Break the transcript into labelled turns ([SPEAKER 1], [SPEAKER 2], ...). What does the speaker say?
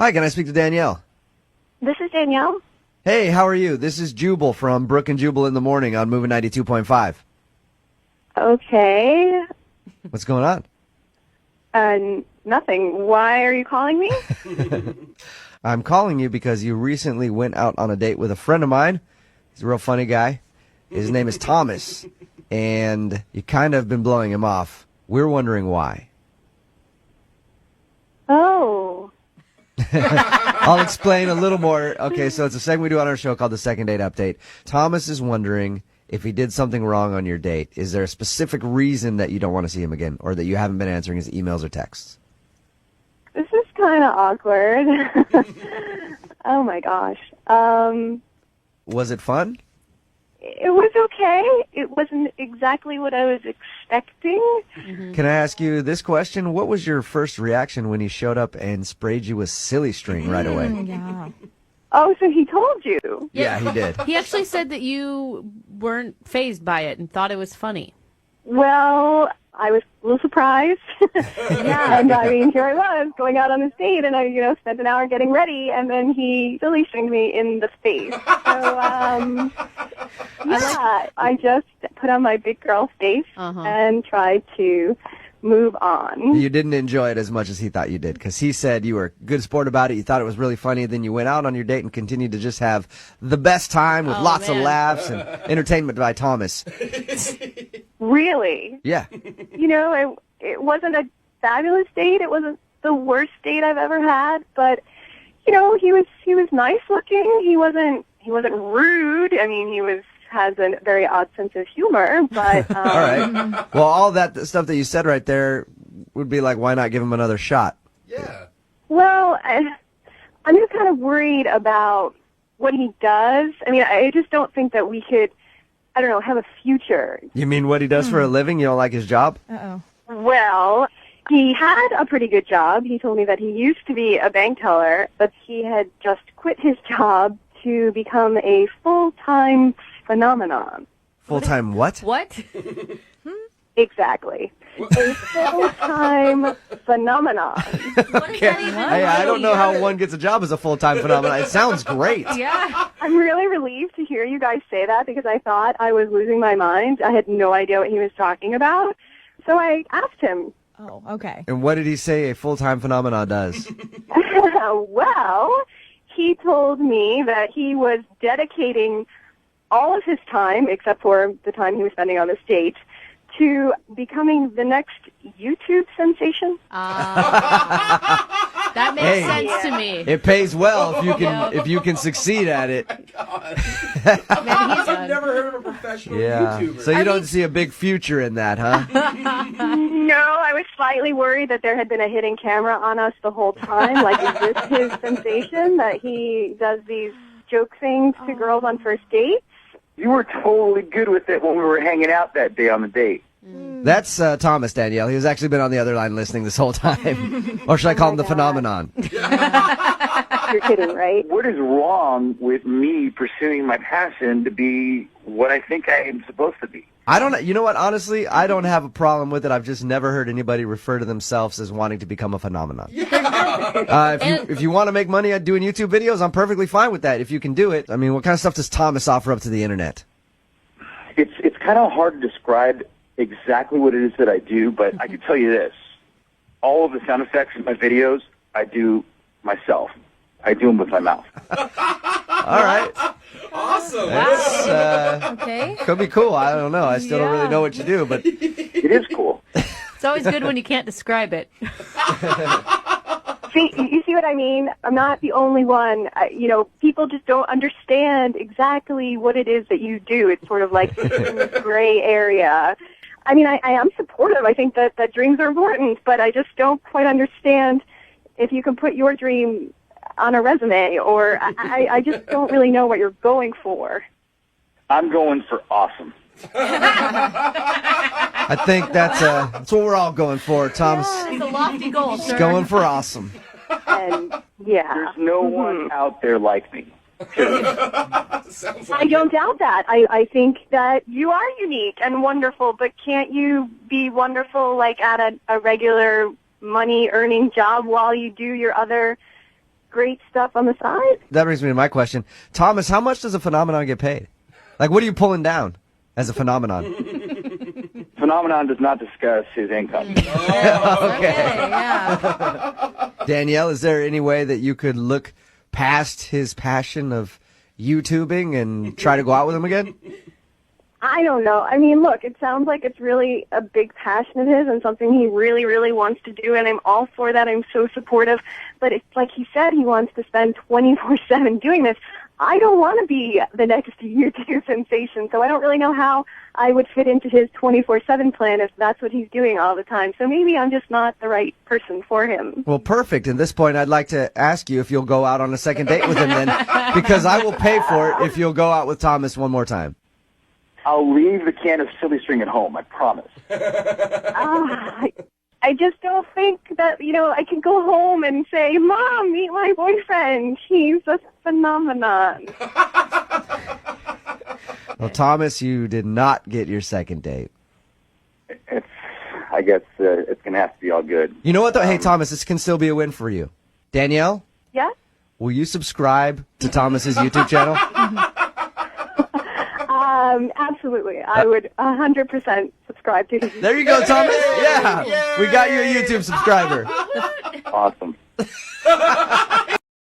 [SPEAKER 1] Hi, can I speak to Danielle?
[SPEAKER 2] This is Danielle.
[SPEAKER 1] Hey, how are you? This is Jubal from Brooke and Jubal in the Morning on Moving 92.5.
[SPEAKER 2] Okay.
[SPEAKER 1] What's going on?
[SPEAKER 2] Nothing. Why are you calling me?
[SPEAKER 1] I'm calling you because you recently went out on a date with a friend of mine. He's a real funny guy. His name is Thomas, and you kind of been blowing him off. We're wondering why.
[SPEAKER 2] Oh.
[SPEAKER 1] I'll explain a little more. Okay, so it's a segment we do on our show called the Second Date Update. Thomas is wondering if he did something wrong on your date. Is there a specific reason that you don't want to see him again, or that you haven't been answering his emails or texts?
[SPEAKER 2] This is kind of awkward. Oh, my gosh.
[SPEAKER 1] Was it fun?
[SPEAKER 2] It was okay. It wasn't exactly what I was expecting.
[SPEAKER 1] Mm-hmm. Can I ask you this question? What was your first reaction when he showed up and sprayed you with silly string right away?
[SPEAKER 3] Yeah.
[SPEAKER 2] Oh, so he told you.
[SPEAKER 1] Yeah, he did.
[SPEAKER 3] He actually said that you weren't fazed by it and thought it was funny.
[SPEAKER 2] Well, I was a little surprised.
[SPEAKER 3] Yeah.
[SPEAKER 2] And I mean, here I was going out on this date, and I, spent an hour getting ready, and then he silly stringed me in the face. So, I just put on my big girl face and tried to move on.
[SPEAKER 1] You didn't enjoy it as much as he thought you did, because he said you were a good sport about it. You thought it was really funny. Then you went out on your date and continued to just have the best time with lots of laughs and entertainment by Thomas.
[SPEAKER 2] Really?
[SPEAKER 1] Yeah.
[SPEAKER 2] It wasn't a fabulous date. It wasn't the worst date I've ever had, but he was nice looking. He wasn't rude. I mean, has a very odd sense of humor, but
[SPEAKER 1] all right. Well, all that stuff that you said right there would be like, why not give him another shot?
[SPEAKER 4] Yeah.
[SPEAKER 2] Well, I'm just kind of worried about what he does. I mean, I just don't think that we could, have a future.
[SPEAKER 1] You mean what he does for a living? You don't like his job?
[SPEAKER 3] Uh-oh.
[SPEAKER 2] Well, he had a pretty good job. He told me that he used to be a bank teller, but he had just quit his job to become a full-time phenomenon.
[SPEAKER 1] Full-time what?
[SPEAKER 3] What?
[SPEAKER 2] Exactly. A full-time phenomenon.
[SPEAKER 1] Okay. Hey, I don't know how one gets a job as a full-time phenomenon. It sounds great.
[SPEAKER 3] Yeah.
[SPEAKER 2] I'm really relieved to hear you guys say that because I thought I was losing my mind. I had no idea what he was talking about. So I asked him.
[SPEAKER 3] Oh, okay.
[SPEAKER 1] And what did he say a full-time phenomenon does?
[SPEAKER 2] Well, he told me that he was dedicating all of his time, except for the time he was spending on this date, to becoming the next YouTube sensation.
[SPEAKER 3] That makes sense to me.
[SPEAKER 1] It pays well if you can succeed at it.
[SPEAKER 4] I've never heard of a professional YouTuber.
[SPEAKER 1] So you don't see a big future in that, huh?
[SPEAKER 2] No, I was slightly worried that there had been a hidden camera on us the whole time. Like, is this his sensation that he does these joke things to girls on first dates?
[SPEAKER 5] You were totally good with it when we were hanging out that day on the date.
[SPEAKER 1] That's Thomas, Danielle. He has actually been on the other line listening this whole time. Or should I call him the phenomenon?
[SPEAKER 2] You're kidding, right?
[SPEAKER 5] What is wrong with me pursuing my passion to be what I think I am supposed to be?
[SPEAKER 1] I don't. You know what? Honestly, I don't have a problem with it. I've just never heard anybody refer to themselves as wanting to become a phenomenon. If you want to make money at doing YouTube videos, I'm perfectly fine with that. If you can do it. I mean, what kind of stuff does Thomas offer up to the internet?
[SPEAKER 5] It's kind of hard to describe exactly what it is that I do, but I can tell you this. All of the sound effects in my videos, I do myself. I do them with my mouth.
[SPEAKER 1] All right.
[SPEAKER 4] Awesome.
[SPEAKER 1] That's,
[SPEAKER 3] Okay.
[SPEAKER 1] could be cool. I don't know. I still don't really know what you do, but
[SPEAKER 5] It is cool.
[SPEAKER 3] It's always good when you can't describe it.
[SPEAKER 2] See, you see what I mean? I'm not the only one. People just don't understand exactly what it is that you do. It's sort of like in this gray area. I mean, I am supportive. I think that dreams are important, but I just don't quite understand if you can put your dream on a resume, or I just don't really know what you're going for.
[SPEAKER 5] I'm going for awesome.
[SPEAKER 1] I think that's what we're all going for, Thomas.
[SPEAKER 3] It's a lofty goal, sir.
[SPEAKER 1] Just going for awesome.
[SPEAKER 2] And, yeah.
[SPEAKER 5] There's no one out there like me.
[SPEAKER 4] Sounds like
[SPEAKER 2] I don't doubt that. I think that you are unique and wonderful, but can't you be wonderful like at a regular money-earning job while you do your other great stuff on the side.
[SPEAKER 1] That brings me to my question. Thomas, how much does a phenomenon get paid? Like, what are you pulling down as a phenomenon?
[SPEAKER 5] Phenomenon does not discuss his income.
[SPEAKER 3] Okay, yeah.
[SPEAKER 1] Danielle, is there any way that you could look past his passion of YouTubing and try to go out with him again?
[SPEAKER 2] I don't know. I mean, look, it sounds like it's really a big passion of his and something he really, really wants to do, and I'm all for that. I'm so supportive. But it's like he said, he wants to spend 24/7 doing this. I don't want to be the next YouTube sensation, so I don't really know how I would fit into his 24/7 plan if that's what he's doing all the time. So maybe I'm just not the right person for him.
[SPEAKER 1] Well, perfect. At this point, I'd like to ask you if you'll go out on a second date with him then, because I will pay for it if you'll go out with Thomas one more time.
[SPEAKER 5] I'll leave the can of silly string at home, I promise.
[SPEAKER 2] I just don't think that, I can go home and say, Mom, meet my boyfriend. He's a phenomenon.
[SPEAKER 1] Well, Thomas, you did not get your second date.
[SPEAKER 5] I guess it's going to have to be all good.
[SPEAKER 1] You know what, though? Hey, Thomas, this can still be a win for you. Danielle?
[SPEAKER 2] Yeah?
[SPEAKER 1] Will you subscribe to Thomas's YouTube channel?
[SPEAKER 2] Absolutely. I would 100% subscribe to his.
[SPEAKER 1] There you go, Thomas. Yeah. We got you a YouTube subscriber.
[SPEAKER 5] Awesome.